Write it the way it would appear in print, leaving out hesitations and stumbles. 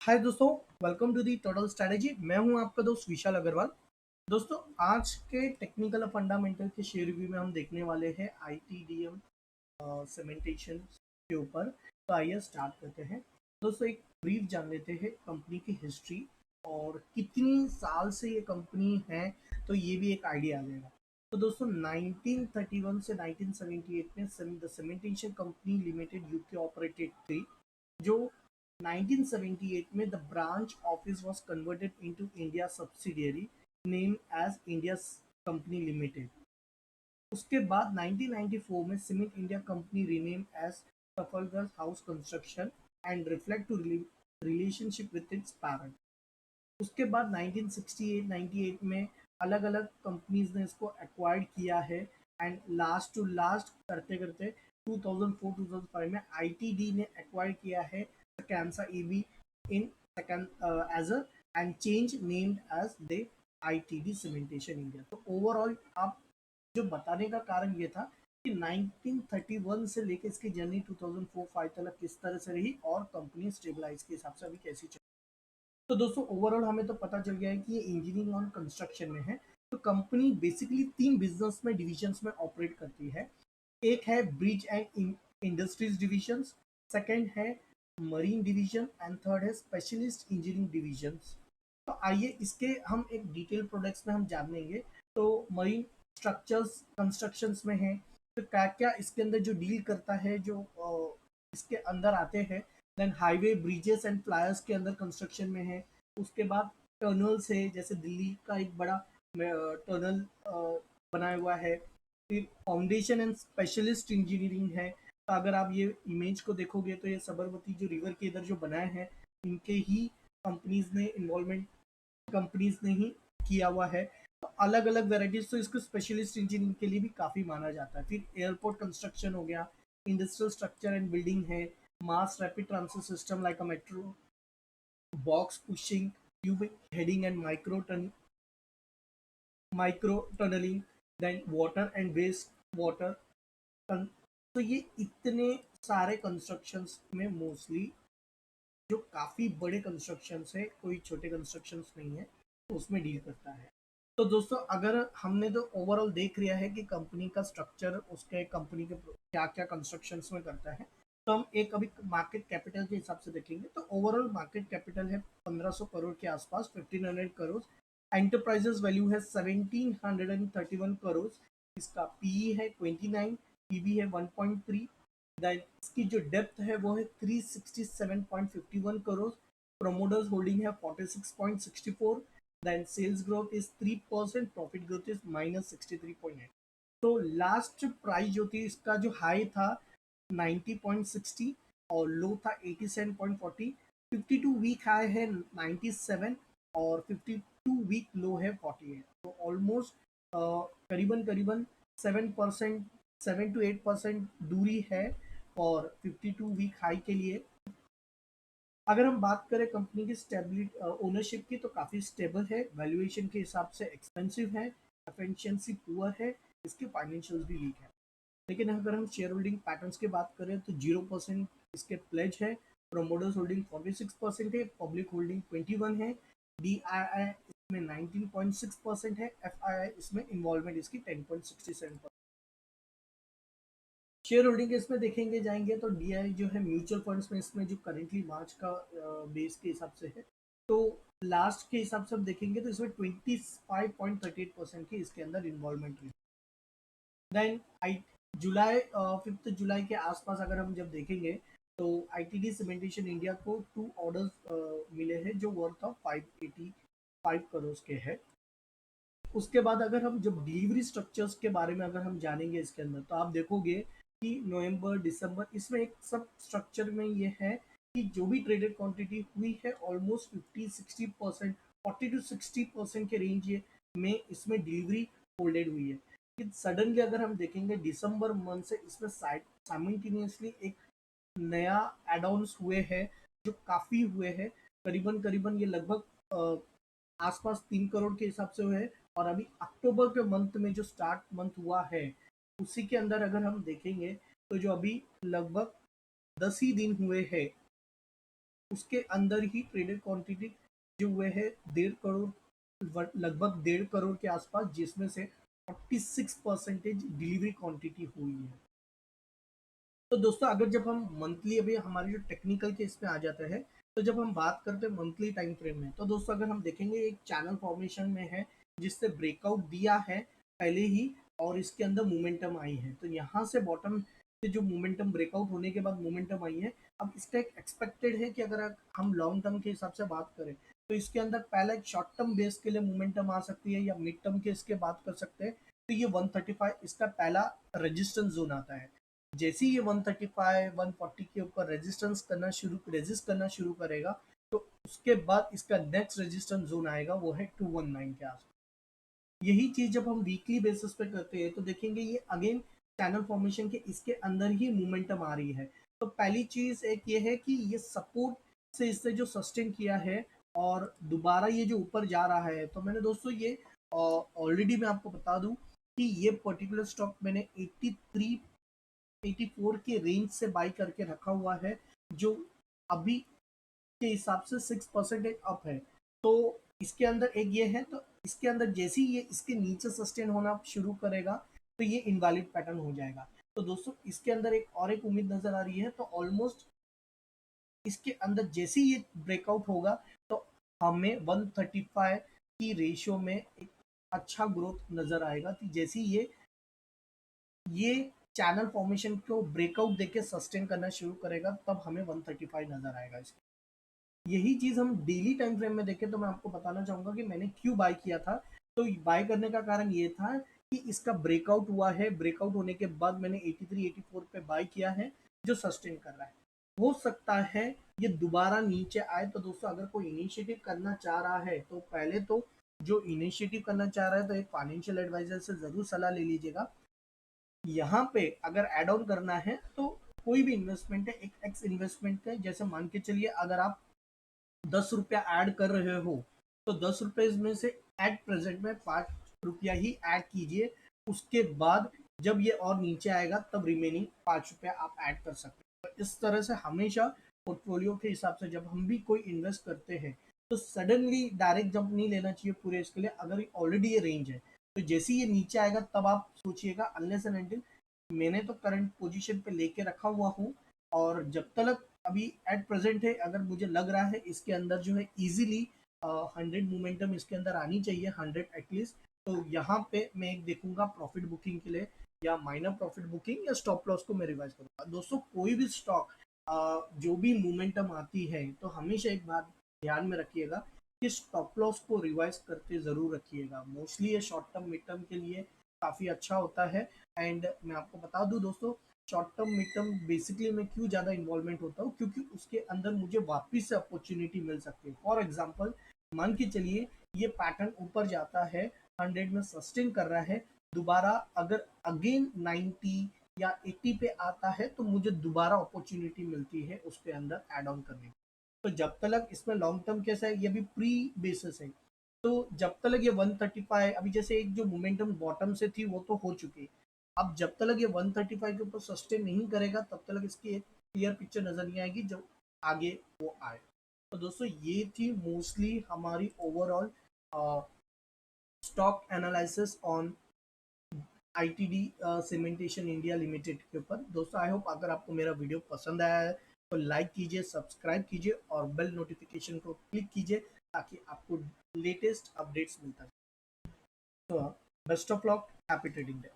हाय दोस्तों, welcome to the total strategy. मैं हूं आपका दोस्त विशाल अग्रवाल। दोस्तों, आज के टेक्निकल फंडामेंटल के शेयर रिव्यू में हम देखने वाले हैं आईटीडीएम सीमेंटेशन के ऊपर। तो आइए स्टार्ट करते हैं। दोस्तों, एक ब्रीफ जान लेते हैं कंपनी की हिस्ट्री और कितनी साल से ये कंपनी है, तो ये भी एक आइडिया आ जाएगा। तो दोस्तों, 1931 से 1978 में the cementation company limited UK operated थी, जो 1978 में the branch office was converted into India subsidiary named as India Company Limited। उसके बाद 1994 में cement India company rename as Trafalgar house construction and reflect to relationship with its parent. उसके बाद 1968-98 में अलग अलग कंपनीज ने इसको एक्वायर्ड किया है एंड लास्ट टू लास्ट करते करते 2004-2005 में आईटीडी ने एक्वायर किया है कैंसा ईवी in second as a and change named as the ITD cementation India. तो ओवरऑल आप जो बताने का कारण ये था कि 1931 से लेकर इसकी जर्नी 2004-5 तक किस तरह से रही और कंपनी स्टेबलाइज के हिसाब से अभी कैसी चल। तो दोस्तों, ओवरऑल हमें तो पता चल गया है कि ये इंजीनियरिंग और कंस्ट्रक्शन में है। तो कंपनी बेसिकली तीन बिजनेस में डिविजन्स में ऑपरेट करती है। एक है bridge and industries division, second है मरीन डिवीजन एंड थर्ड है स्पेशलिस्ट इंजीनियरिंग डिवीजन। तो आइए इसके हम एक डिटेल प्रोडक्ट्स में हम जान लेंगे। तो मरीन स्ट्रक्चर्स कंस्ट्रक्शंस में है, तो क्या क्या इसके अंदर जो डील करता है, जो इसके अंदर आते हैं। Then highway bridges and flyers के अंदर कंस्ट्रक्शन में है। उसके बाद टनल्स है, जैसे दिल्ली का एक बड़ा टनल बनाया हुआ है। फिर फाउंडेशन एंड स्पेशलिस्ट इंजीनियरिंग है। तो अगर आप ये इमेज को देखोगे तो ये सबरमती जो रिवर के इधर जो बनाए हैं, इनके ही कंपनीज ने इन्वॉल्वमेंट कंपनीज ने ही किया हुआ है। तो अलग अलग वेराइटीज, तो इसको स्पेशलिस्ट इंजीनियरिंग के लिए भी काफी माना जाता है। फिर एयरपोर्ट कंस्ट्रक्शन हो गया, इंडस्ट्रियल स्ट्रक्चर एंड बिल्डिंग है, mass rapid transport system like a metro, box pushing, tube heading and micro tunneling, then water and waste water. तो ये इतने सारे कंस्ट्रक्शंस में मोस्टली जो काफी बड़े कंस्ट्रक्शंस है, कोई छोटे कंस्ट्रक्शंस नहीं है, तो उसमें डील करता है। तो दोस्तों, अगर हमने तो ओवरऑल देख लिया है कि कंपनी का स्ट्रक्चर, उसके कंपनी के क्या क्या कंस्ट्रक्शंस में करता है, तो हम एक अभी मार्केट कैपिटल के हिसाब से देखेंगे। तो ओवरऑल मार्केट कैपिटल है 1500 करोड़ के आसपास, 1500 करोड़। एंटरप्राइजेस वैल्यू है 1731 करोड़। इसका पीई है 29, पीबी है 1.3। देन इसकी जो डेप्थ है वो है 367.51 करोड़। प्रोमोटर्स होल्डिंग है 46.64। Then sales growth is 3%, profit growth is -63.8। तो लास्ट प्राइस जो थी, इसका जो हाई था 90.60 और लो था 87.40। 52 वीक हाई है 97 और 52 वीक लो है 48। तो ऑलमोस्ट करीबन करीबन 7%, 7 to 8% दूरी है और 52 वीक हाई के लिए। अगर हम बात करें कंपनी की स्टेबिलिटी ओनरशिप की, तो काफ़ी स्टेबल है, वैल्यूएशन के हिसाब से एक्सपेंसिव है, एफिशिएंसी पुअर है, इसके फाइनेंशियल्स भी वीक है। लेकिन अगर हम शेयर होल्डिंग पैटर्न्स की बात करें तो 0% इसके प्लेज है, प्रोमोटर्स होल्डिंग 46% है, पब्लिक होल्डिंग 21 है, डी आई आई इसमें 19.6% है, एफ आई आई इसमें इन्वॉल्वमेंट इसकी 10.67%। शेयर होल्डिंग के इसमें देखेंगे जाएंगे तो डीआई जो है म्यूचुअल फंड्स में, इसमें जो करेंटली मार्च का बेस के हिसाब से है, तो लास्ट के हिसाब से हम देखेंगे तो इसमें 25.38% की इसके अंदर इन्वॉल्वमेंट रही। देन आई जुलाई 5 जुलाई के आसपास अगर हम जब देखेंगे तो आईटीडी सीमेंटेशन इंडिया को 2 ऑर्डर्स मिले हैं जो वर्थ ऑफ 585 करोड़ के हैं। उसके बाद अगर हम जब डिलीवरी स्ट्रक्चर्स के बारे में अगर हम जानेंगे इसके अंदर, तो आप देखोगे कि नवंबर दिसंबर इसमें एक सब स्ट्रक्चर में ये है कि जो भी ट्रेडेड क्वांटिटी हुई है ऑलमोस्ट 50-60%, 40 to 60% के रेंज में इसमें डिलीवरी होल्डेड हुई है। कि सडनली अगर हम देखेंगे दिसंबर मंथ से इसमें साइमल्टेनियसली एक नया एड ऑन्स हुए हैं जो काफ़ी हुए हैं। करीबन करीबन ये लगभग आसपास 3 करोड़ के हिसाब से हुए हैं। और अभी अक्टूबर के मंथ में जो स्टार्ट मंथ हुआ है, उसी के अंदर अगर हम देखेंगे तो जो अभी लगभग 10 ही दिन हुए हैं, उसके अंदर ही ट्रेडेड क्वांटिटी जो हुए है 1.5 करोड़, लगभग 1.5 करोड़ के आसपास, जिसमें से 46% डिलीवरी क्वांटिटी हुई है। तो दोस्तों अगर जब हम मंथली, अभी हमारे जो टेक्निकल के इसमें आ जाते हैं, तो जब हम बात करते हैं मंथली टाइम फ्रेम में, तो दोस्तों अगर हम देखेंगे एक चैनल फॉर्मेशन में है जिससे ब्रेकआउट दिया है पहले ही, और इसके अंदर मोमेंटम आई है। तो यहाँ से बॉटम से जो मोमेंटम ब्रेकआउट होने के बाद मोमेंटम आई है, अब इसका एक एक्सपेक्टेड है कि अगर हम लॉन्ग टर्म के हिसाब से बात करें तो इसके अंदर पहला एक शॉर्ट टर्म बेस के लिए मोमेंटम आ सकती है, या मिड टर्म के इसके बात कर सकते हैं। तो ये 135 इसका पहला रेजिस्टेंस जोन आता है। जैसे ही ये 135 140 के ऊपर रेजिस्ट करना शुरू करेगा, तो उसके बाद इसका नेक्स्ट रेजिस्टेंस जोन आएगा, वो है 219 के आसपास। यही चीज जब हम वीकली बेसिस पे करते हैं तो देखेंगे ये अगेन चैनल फॉर्मेशन के इसके अंदर ही मोमेंटम आ रही है। तो पहली चीज एक ये है कि ये सपोर्ट से इससे जो सस्टेन किया है और दोबारा ये जो ऊपर जा रहा है, तो मैंने दोस्तों ये ऑलरेडी मैं आपको बता दूं कि ये पर्टिकुलर स्टॉक मैंने 83 84 के रेंज से बाई करके रखा हुआ है, जो अभी के हिसाब से 6% एक अप है। तो इसके अंदर एक ये है, तो इसके अंदर जैसे ही ये इसके नीचे सस्टेन होना शुरू करेगा तो ये इनवैलिड पैटर्न हो जाएगा। तो दोस्तों इसके अंदर एक और एक उम्मीद नजर आ रही है, तो ऑलमोस्ट इसके अंदर जैसे ही ये ब्रेकआउट होगा तो हमें 135 की रेशियो में एक अच्छा ग्रोथ नजर आएगा कि जैसे ही ये चैनल फॉर्मेशन को ब्रेकआउट देके सस्टेन करना शुरू करेगा, तब हमें 135 नजर आएगा इसका। यही चीज हम डेली टाइम फ्रेम में देखें तो मैं आपको बताना चाहूंगा कि मैंने क्यों बाय किया था। तो बाय करने का कारण ये था कि इसका ब्रेकआउट हुआ है, ब्रेकआउट होने के बाद मैंने 83 84 पे बाय किया है, जो सस्टेन कर रहा है। हो सकता है ये दोबारा नीचे आए। तो दोस्तों अगर कोई इनिशिएटिव करना चाह रहा है, तो पहले तो जो इनिशिएटिव करना चाह रहा है तो एक फाइनेंशियल एडवाइजर से जरूर सलाह ले लीजिएगा। यहाँ पे अगर एड ऑन करना है तो कोई भी इन्वेस्टमेंट है एक एक्स इन्वेस्टमेंट है, जैसे मान के चलिए अगर आप 10 रुपया ऐड कर रहे हो, तो 10 रुपए में से एट प्रेजेंट में 5 रुपया ही ऐड कीजिए। उसके बाद जब ये और नीचे आएगा तब रिमेनिंग 5 रुपया आप ऐड कर सकते हैं। तो इस तरह से हमेशा पोर्टफोलियो के हिसाब से जब हम भी कोई इन्वेस्ट करते हैं तो सडनली डायरेक्ट जंप नहीं लेना चाहिए पूरे इसके लिए। अगर ऑलरेडी ये रेंज है तो जैसे ही ये नीचे आएगा तब आप सोचिएगा, अनलेस एंड अनटिल मैंने तो करंट पोजीशन पे लेके रखा हुआ हूँ। और जब तक अभी एट प्रेजेंट है, अगर मुझे लग रहा है इसके अंदर जो है इजीली 100 मोमेंटम इसके अंदर आनी चाहिए, 100 एटलीस्ट। तो यहाँ पे मैं एक देखूंगा प्रॉफिट बुकिंग के लिए, या माइनर प्रॉफिट बुकिंग, या स्टॉप लॉस को मैं रिवाइज करूंगा। दोस्तों कोई भी स्टॉक जो भी मोमेंटम आती है तो हमेशा एक बात ध्यान में रखिएगा कि स्टॉप लॉस को रिवाइज करके जरूर रखिएगा। मोस्टली ये शॉर्ट टर्म मिड टर्म के लिए काफी अच्छा होता है। एंड मैं आपको बता दूं दोस्तों, short term mid term basically मैं क्यों ज़्यादा इन्वॉल्वमेंट होता हूँ, क्योंकि उसके अंदर मुझे वापस से अपॉर्चुनिटी मिल सकती है। फॉर एग्जांपल मान के चलिए ये पैटर्न ऊपर जाता है, 100 में सस्टेन कर रहा है, दोबारा अगर अगेन 90 या 80 पे आता है तो मुझे दोबारा अपॉर्चुनिटी मिलती है उसके अंदर एड ऑन करने की। तो जब तक इसमें लॉन्ग टर्म कैसा है, ये भी प्री बेसिस है। तो जब तक ये 135, अभी जैसे एक जो मोमेंटम बॉटम से थी वो तो हो चुकी है, अब जब तक ये 135 के ऊपर सस्टेन नहीं करेगा तब तक इसकी एक क्लियर पिक्चर नजर नहीं आएगी जब आगे वो आए। तो दोस्तों ये थी मोस्टली हमारी overall stock analysis on ITD cementation India limited के ऊपर। दोस्तों आई होप अगर आपको मेरा वीडियो पसंद आया है तो लाइक कीजिए, सब्सक्राइब कीजिए और बेल नोटिफिकेशन को क्लिक कीजिए ताकि आपको लेटेस्ट अपडेट्स मिलता रहे। तो best of luck, happy trading day.